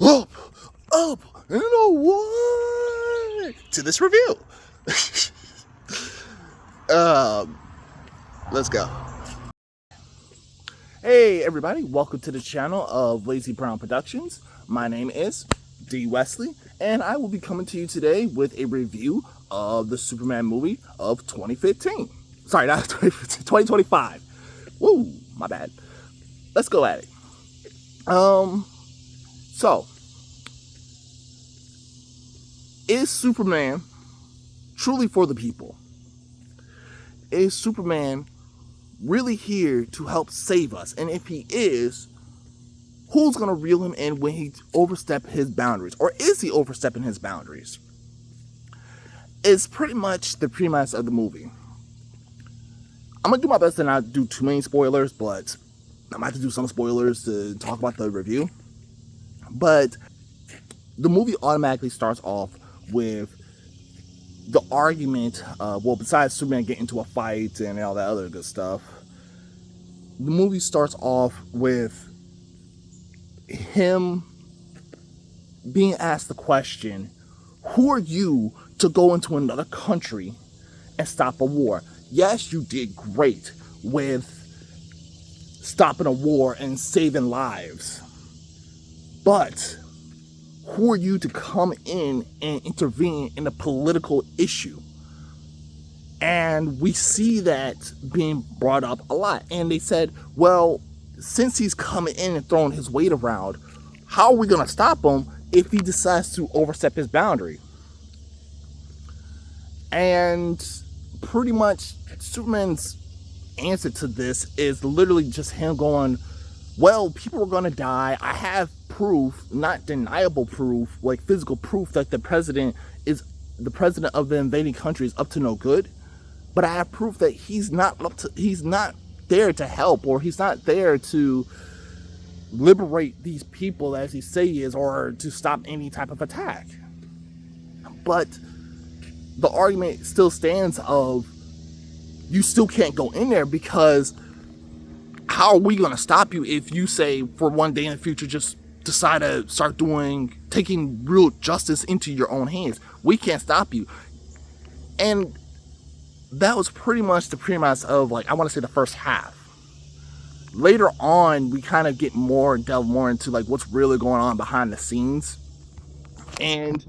up, up, and away to this review. Let's go. Hey everybody, welcome to the channel of Lazy Brown Productions. My name is D. Wesley, and I will be coming to you today with a review of the Superman movie of 2015. Sorry, not 2015, 2025. Woo, my bad. Let's go at it. So, is Superman truly for the people? Is Superman really here to help save us? And if he is, who's going to reel him in when he oversteps his boundaries? Or is he overstepping his boundaries? It's pretty much the premise of the movie. I'm going to do my best to not do too many spoilers, but I might have to do some spoilers to talk about the review. But the movie automatically starts off with the argument, well, besides Superman getting into a fight and all that other good stuff, the movie starts off with him being asked the question, who are you to go into another country and stop a war? Yes, you did great with stopping a war and saving lives, but who are you to come in and intervene in a political issue? And we see that being brought up a lot. And they said, well, since he's coming in and throwing his weight around, how are we going to stop him if he decides to overstep his boundary? And pretty much Superman's answer to this is literally just him going, well, people are going to die. I have proof, not deniable proof, like physical proof that the president of the invading country is up to no good. But I have proof that he's not there to help, or he's not there to liberate these people as he say he is, or to stop any type of attack. But the argument still stands of, you still can't go in there, because how are we going to stop you if you say for one day in the future just decide to start taking real justice into your own hands? We can't stop you. And that was pretty much the premise of, like, I want to say the first half. Later on, we kind of delve more into like what's really going on behind the scenes. And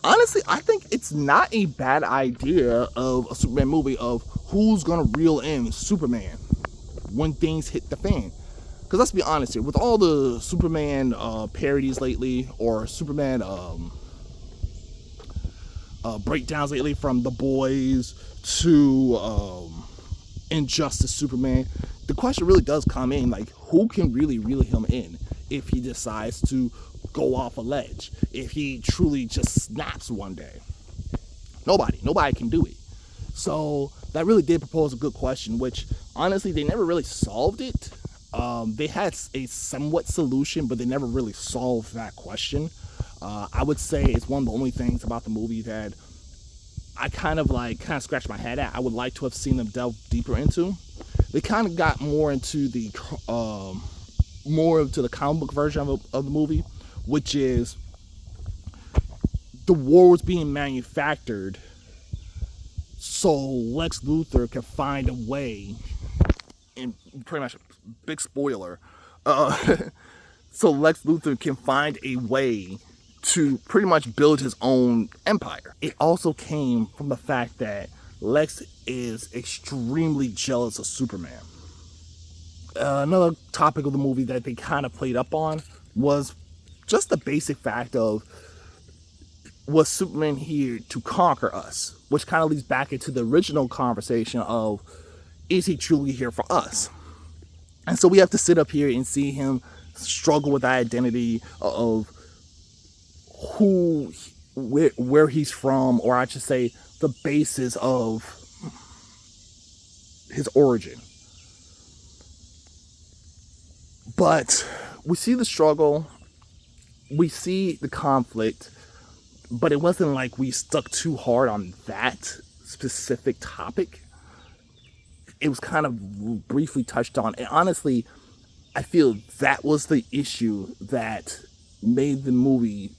honestly, I think it's not a bad idea of a Superman movie of who's going to reel in Superman when things hit the fan. Because let's be honest here, with all the Superman parodies lately, or Superman breakdowns lately, from The Boys to Injustice Superman, the question really does come in, like, who can really reel him in if he decides to go off a ledge, if he truly just snaps one day? Nobody can do it. So that really did propose a good question, which honestly they never really solved it. They had a somewhat solution, but they never really solved that question. I would say it's one of the only things about the movie that I kind of scratched my head at. I would like to have seen them delve deeper into. They kind of got more into the comic book version of the movie, which is the war was being manufactured so Lex Luthor can find a way, and pretty much big spoiler, so Lex Luthor can find a way to pretty much build his own empire. It also came from the fact that Lex is extremely jealous of Superman. Another topic of the movie that they kind of played up on was just the basic fact of, was Superman here to conquer us? Which kind of leads back into the original conversation of, is he truly here for us? And so we have to sit up here and see him struggle with the identity of where he's from, or I should say the basis of his origin. But we see the struggle, we see the conflict, but it wasn't like we stuck too hard on that specific topic. It was kind of briefly touched on, and honestly, I feel that was the issue that made the movie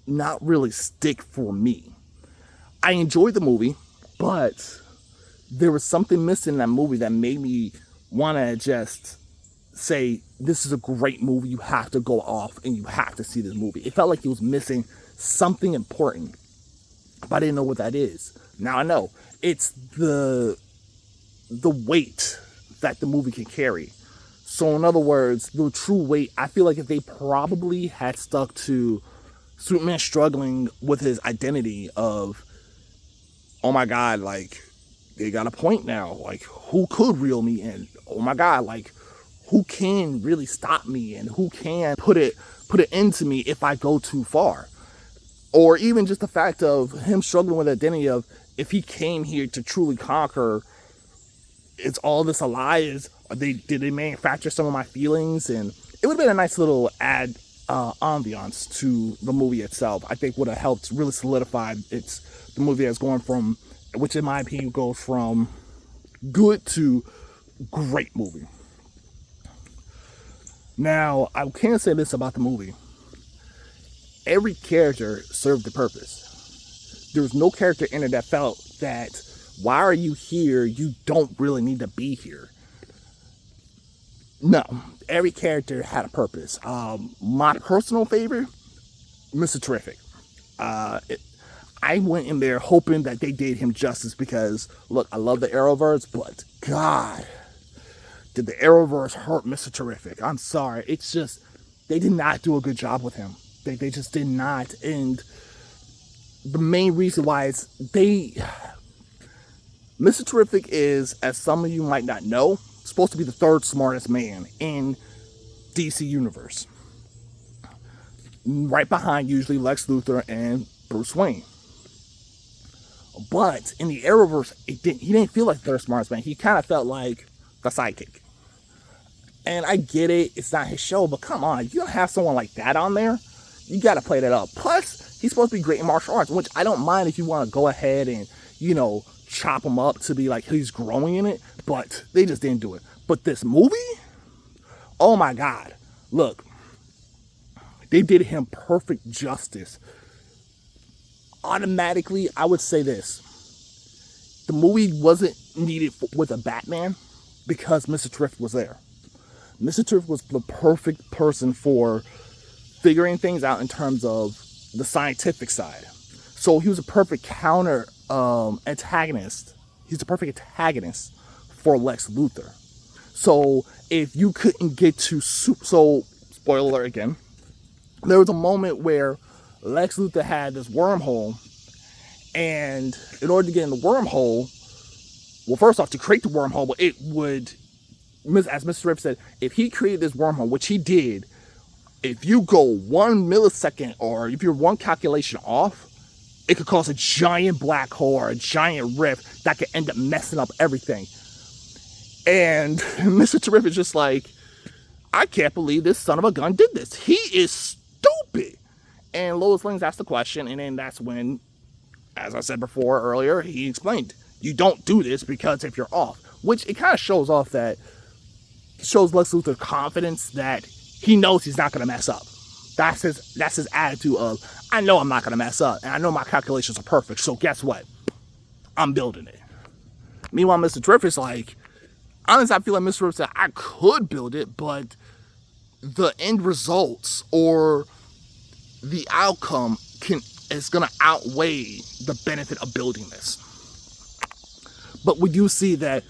not really stick for me. I enjoyed the movie, but there was something missing in that movie that made me want to just say, this is a great movie, you have to go off and you have to see this movie. It felt like it was missing something important, but I didn't know what that is. Now I know. It's the weight that the movie can carry. So in other words, the true weight, I feel like if they probably had stuck to Superman struggling with his identity of, oh my God, like, they got a point now. Like, who could reel me in? Oh my God, like, who can really stop me and who can put it into me if I go too far? Or even just the fact of him struggling with the identity of, if he came here to truly conquer, is all this a lie? Did they manufacture some of my feelings? And it would have been a nice little ambiance to the movie itself. I think would have helped really solidify the movie that's going from, which in my opinion goes from good to great movie. Now, I can say this about the movie. Every character served a purpose. There was no character in it that felt that, why are you here? You don't really need to be here. No, every character had a purpose. My personal favorite, Mr. Terrific. I went in there hoping that they did him justice because, look, I love the Arrowverse, but God, did the Arrowverse hurt Mr. Terrific? I'm sorry. It's just, they did not do a good job with him. They just did not. And the main reason why is Mr. Terrific is, as some of you might not know, supposed to be the third smartest man in DC Universe. Right behind usually Lex Luthor and Bruce Wayne. But in the Arrowverse, he didn't feel like the third smartest man. He kind of felt like the sidekick. And I get it, it's not his show, but come on, you don't have someone like that on there. You got to play that up. Plus, he's supposed to be great in martial arts, which I don't mind if you want to go ahead and, chop him up to be like he's growing in it, but they just didn't do it. But this movie, oh my God, look, they did him perfect justice. Automatically, I would say this. The movie wasn't needed with a Batman because Mr. Terrific was there. Mr. Terrific was the perfect person for figuring things out in terms of the scientific side. So he was a perfect counter antagonist. He's the perfect antagonist for Lex Luthor. So if you couldn't get to so spoiler alert again, there was a moment where Lex Luthor had this wormhole, and in order to get in the wormhole, well, first off, to create the wormhole, it would, as Mr. Rip said, if he created this wormhole, which he did, if you go 1 millisecond or if you're one calculation off, it could cause a giant black hole or a giant rift that could end up messing up everything. And Mr. Terrific is just like, I can't believe this son of a gun did this. He is stupid. And Lois Lane's asked the question, and then that's when, as I said before earlier, he explained, you don't do this because if you're off. Which it kind of shows Lex Luthor's confidence that he knows he's not going to mess up. That's his attitude of, I know I'm not going to mess up, and I know my calculations are perfect, so guess what? I'm building it. Meanwhile, Mr. Terrific's like, honestly, I feel like Mr. Terrific said, I could build it, but the end results or the outcome is going to outweigh the benefit of building this. But we do see that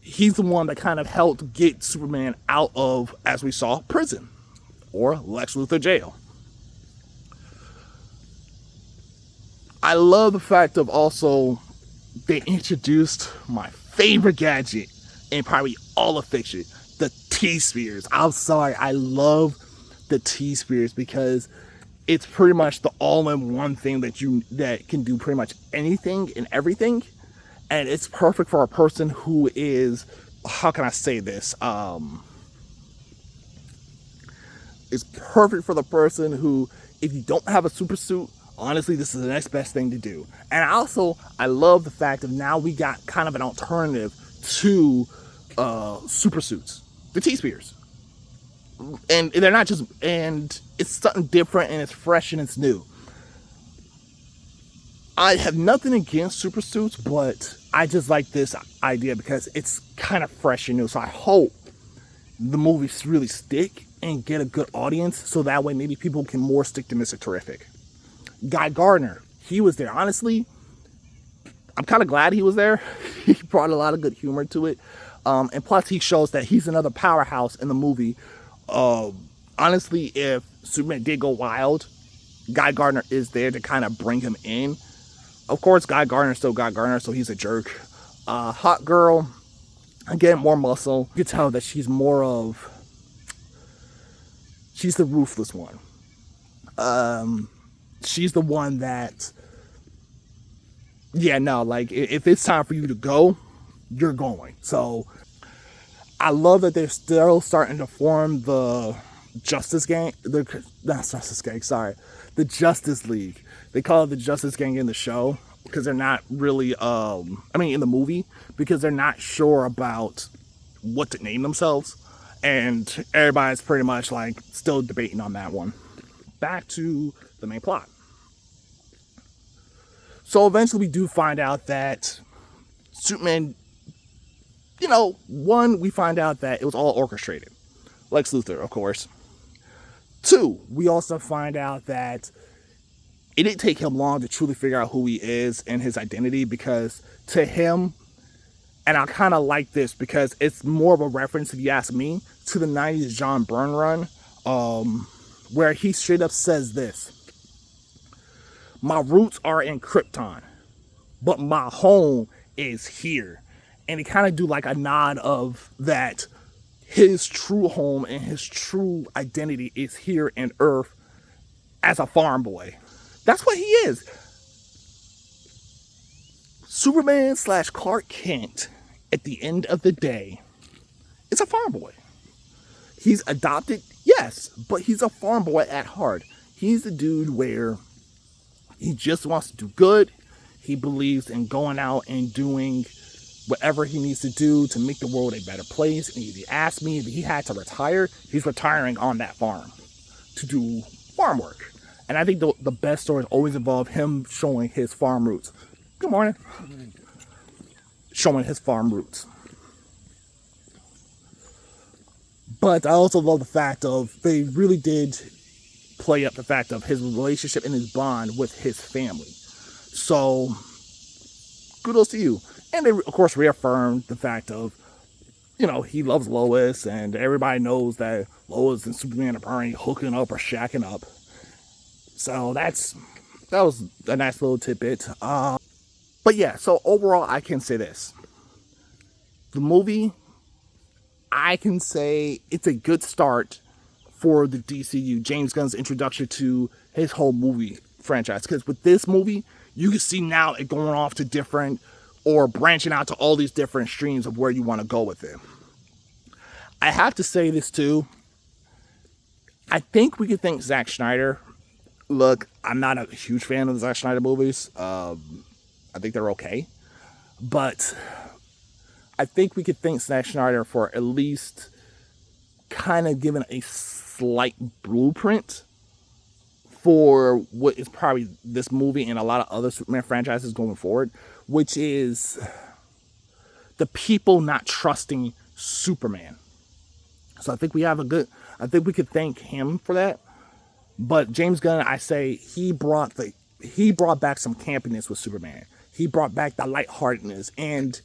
he's the one that kind of helped get Superman out of, as we saw, prison or Lex Luthor jail. I love the fact of also they introduced my favorite gadget in probably all of fiction, the T-Spheres. I'm sorry, I love the T-Spheres because it's pretty much the all-in-one thing that can do pretty much anything and everything. And it's perfect for a person who is, how can I say this? It's perfect for the person who, if you don't have a super suit, honestly, this is the next best thing to do. And I love the fact of now we got kind of an alternative to super suits, the T-Spheres. and they're not just, and it's something different and it's fresh and it's new. I have nothing against super suits, but I just like this idea because it's kind of fresh and new. So I hope the movies really stick and get a good audience, so that way maybe people can more stick to Mr. Terrific. Guy Gardner, he was there. Honestly, I'm kind of glad he was there. He brought a lot of good humor to it. And plus he shows that he's another powerhouse in the movie. Honestly, if Superman did go wild, Guy Gardner is there to kind of bring him in. Of course, Guy Gardner's still Guy Gardner, so he's a jerk. Hot girl, again, more muscle. You can tell that she's more of, she's the ruthless one. She's the one that, yeah, no, like, if it's time for you to go, you're going. So I love that they're still starting to form the Justice Gang, the Justice League. They call it the Justice Gang in the show because they're not really, in the movie, because they're not sure about what to name themselves. And everybody's pretty much like still debating on that one. Back to the main plot. So eventually we do find out that Superman, we find out that it was all orchestrated. Lex Luthor, of course. 2, we also find out that it didn't take him long to truly figure out who he is and his identity, because to him, and I kind of like this because it's more of a reference, if you ask me, to the 90s John Byrne run, where he straight up says this: my roots are in Krypton, but my home is here. And he kind of do like a nod of that his true home and his true identity is here in Earth as a farm boy. That's what he is. Superman / Clark Kent, at the end of the day, is a farm boy. He's adopted, yes, but he's a farm boy at heart. He's the dude where he just wants to do good. He believes in going out and doing whatever he needs to do to make the world a better place. And if you ask me if he had to retire, he's retiring on that farm to do farm work. And I think the best stories always involve him showing his farm roots. Good morning. Showing his farm roots. But I also love the fact of, they really did play up the fact of his relationship and his bond with his family. So, kudos to you. And they, of course, reaffirmed the fact of, he loves Lois, and everybody knows that Lois and Superman are probably hooking up or shacking up. So that was a nice little tidbit. But yeah, so overall, I can say this. The movie, I can say it's a good start for the DCU, James Gunn's introduction to his whole movie franchise. Because with this movie, you can see now it going off to different, or branching out to all these different streams of where you want to go with it. I have to say this too. I think we could thank Zack Snyder. Look, I'm not a huge fan of the Zack Snyder movies. I think they're okay. But I think we could thank Zack Snyder for at least kind of giving a slight blueprint for what is probably this movie and a lot of other Superman franchises going forward, which is the people not trusting Superman. So I think we could thank him for that. But James Gunn, I say, he brought back some campiness with Superman. He brought back the lightheartedness, and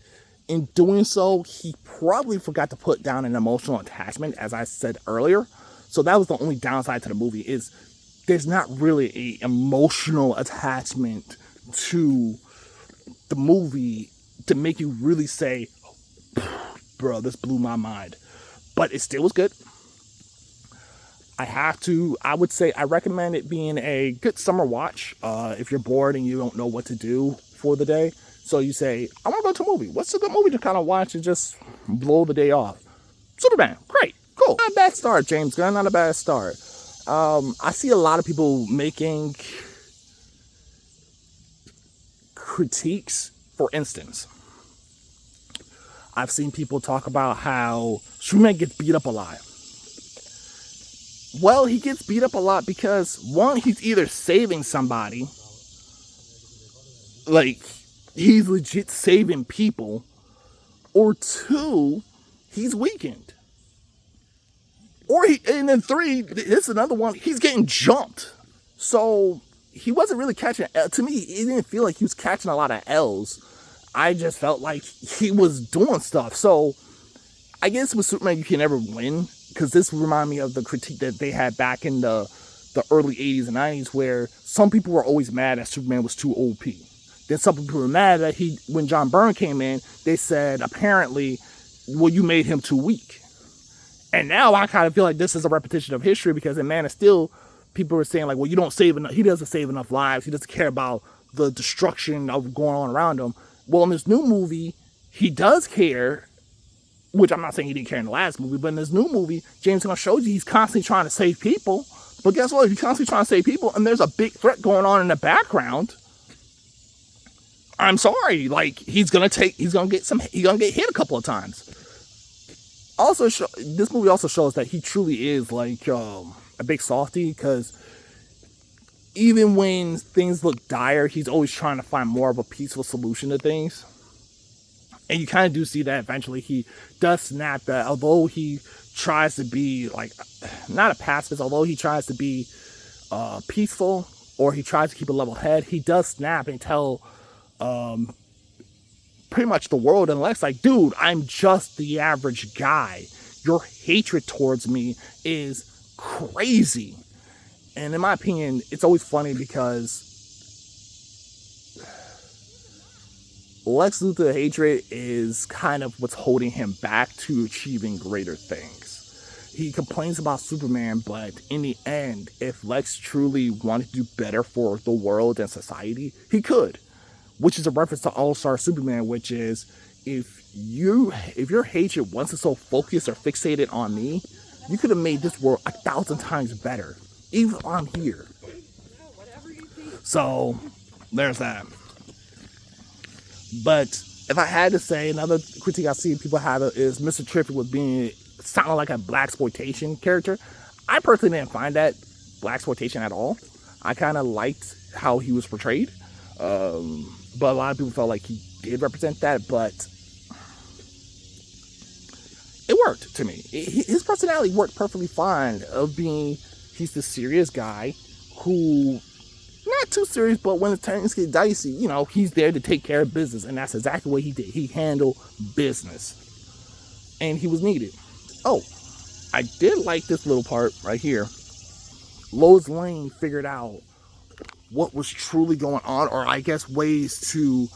in doing so, he probably forgot to put down an emotional attachment, as I said earlier. So that was the only downside to the movie, is there's not really an emotional attachment to the movie to make you really say, bro, this blew my mind. But it still was good. I would say I recommend it being a good summer watch if you're bored and you don't know what to do for the day. So you say, I want to go to a movie. What's a good movie to kind of watch and just blow the day off? Superman, great, cool. Not a bad start, James Gunn, not a bad start. I see a lot of people making critiques. For instance, I've seen people talk about how Superman gets beat up alive. Well, he gets beat up a lot because, one, he's either saving somebody, like, he's legit saving people, or two, he's weakened. And then three, this is another one, he's getting jumped. So he wasn't really catching, to me, it didn't feel like he was catching a lot of L's. I just felt like he was doing stuff. So I guess with Superman, you can never win, because this reminded me of the critique that they had back in the early 80s and 90s, where some people were always mad that Superman was too OP. Then some people were mad that when John Byrne came in, they said, apparently, well, you made him too weak. And now I kind of feel like this is a repetition of history, because in Man of Steel, people were saying, like, well, you don't save enough, he doesn't save enough lives, he doesn't care about the destruction of going on around him. Well, in this new movie, he does care, which I'm not saying he didn't care in the last movie, but in this new movie, James Gunn shows you he's constantly trying to save people. But guess what? He's constantly trying to save people, and there's a big threat going on in the background. I'm sorry, like, he's gonna get hit a couple of times. Also, this movie also shows that he truly is like a big softie, because even when things look dire, he's always trying to find more of a peaceful solution to things. And you kind of do see that eventually he does snap, that although he tries to be, like, not a pacifist, although he tries to be peaceful, or he tries to keep a level head, he does snap and tell pretty much the world and Lex, like, dude, I'm just the average guy. Your hatred towards me is crazy. And in my opinion, it's always funny because Lex Luthor's hatred is kind of what's holding him back to achieving greater things. He complains about Superman, but in the end, if Lex truly wanted to do better for the world and society, he could. Which is a reference to All-Star Superman, which is, if your hatred wasn't so focused or fixated on me, you could have made this world 1,000 times better, even if I'm here. So, there's that. But if I had to say, another critique I see people have is Mr. Terrific with sounding like a blaxploitation character. I personally didn't find that blaxploitation at all. I kind of liked how he was portrayed. But a lot of people felt like he did represent that, but it worked to me. His personality worked perfectly fine, he's the serious guy who, not too serious, but when the things get dicey, he's there to take care of business, and that's exactly what he did. He handled business, and he was needed. Oh, I did like this little part right here. Lois Lane figured out what was truly going on, or I guess ways to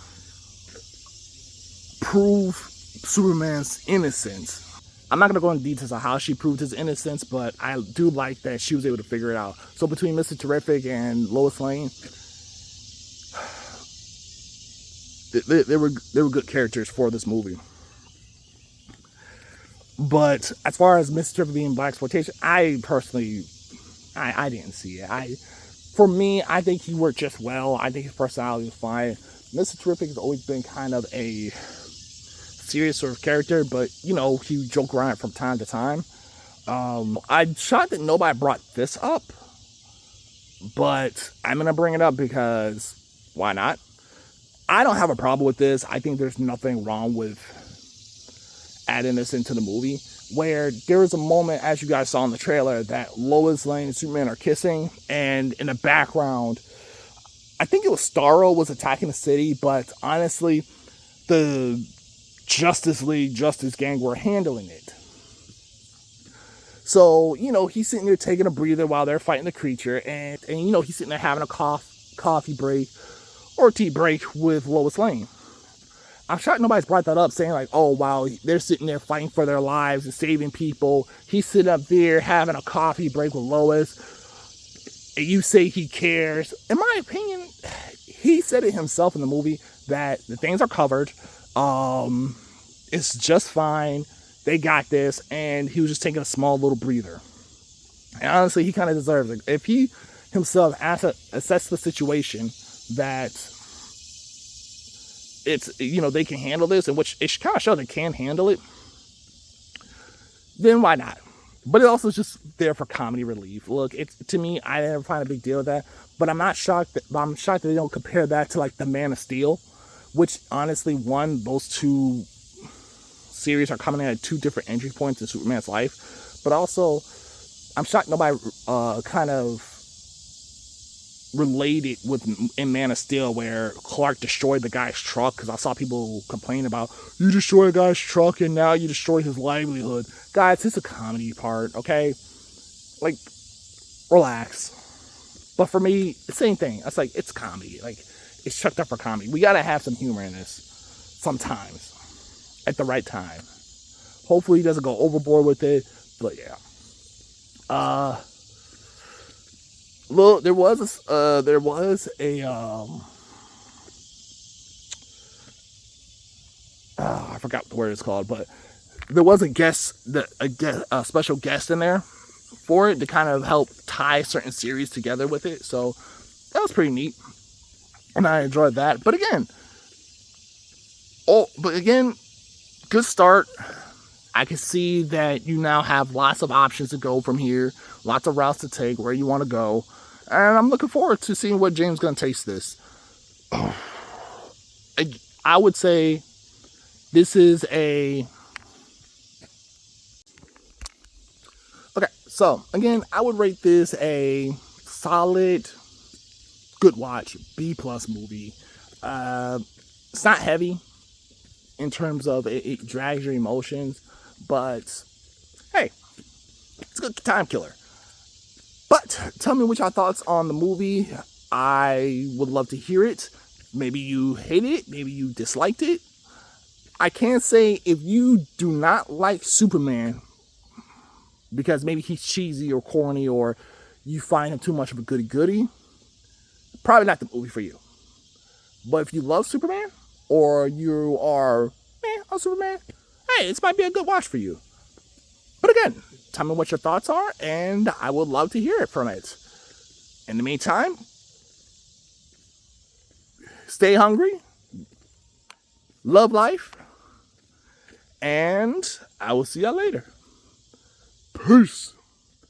prove Superman's innocence. I'm not going to go into details on how she proved his innocence, but I do like that she was able to figure it out. So between Mr. Terrific and Lois Lane, they were good characters for this movie. But as far as Mr. Terrific being blaxploitation, I personally, I didn't see it. For me, I think he worked just well. I think his personality was fine. Mr. Terrific has always been kind of a serious sort of character, but, he joke around from time to time. I'm shocked that nobody brought this up, but I'm going to bring it up because why not? I don't have a problem with this. I think there's nothing wrong with adding this into the movie, where there was a moment, as you guys saw in the trailer, that Lois Lane and Superman are kissing, and in the background, I think it was Starro was attacking the city, but honestly, the Justice League, Justice Gang were handling it. So, he's sitting there taking a breather while they're fighting the creature, and he's sitting there having a coffee break or tea break with Lois Lane. I'm shocked nobody's brought that up, saying like, oh, wow, they're sitting there fighting for their lives and saving people. He's sitting up there having a coffee break with Lois, and you say he cares. In my opinion, he said it himself in the movie that the things are covered. It's just fine. They got this. And he was just taking a small little breather. And honestly, he kind of deserves it. If he himself assessed the situation that it's, they can handle this, and which it kind of shows they can handle it, then why not? but it also is just there for comedy relief. Look, it's, to me, I never find a big deal with that, but I'm not shocked that, I'm shocked that they don't compare that to like the Man of Steel, which honestly, one, those two series are coming in at two different entry points in Superman's life, but also I'm shocked nobody kind of related with in Man of Steel, where Clark destroyed the guy's truck, because I saw people complain about, you destroyed a guy's truck and now you destroy his livelihood. Guys, it's a comedy part, okay? Like, relax. But for me, same thing. It's like, it's comedy. Like, it's chucked up for comedy. We gotta have some humor in this sometimes, at the right time. Hopefully he doesn't go overboard with it, but yeah. Look, there was a I forgot the word it's called, but there was a special guest in there for it to kind of help tie certain series together with it. So that was pretty neat, and I enjoyed that. But again, good start. I can see that you now have lots of options to go from here, lots of routes to take, where you want to go. And I'm looking forward to seeing what James Gunn takes this. I would say this is a... Okay, so again, I would rate this a solid, good watch, B+ movie. It's not heavy in terms of it drags your emotions, but hey, it's a good time killer. But tell me what your thoughts on the movie. I would love to hear it. Maybe you hated it, maybe you disliked it. I can say, if you do not like Superman because maybe he's cheesy or corny, or you find him too much of a goody-goody, probably not the movie for you. But if you love Superman, or you are on Superman, hey, this might be a good watch for you. But again, tell me what your thoughts are, and I would love to hear it from it. In the meantime, stay hungry, love life, and I will see y'all later. Peace.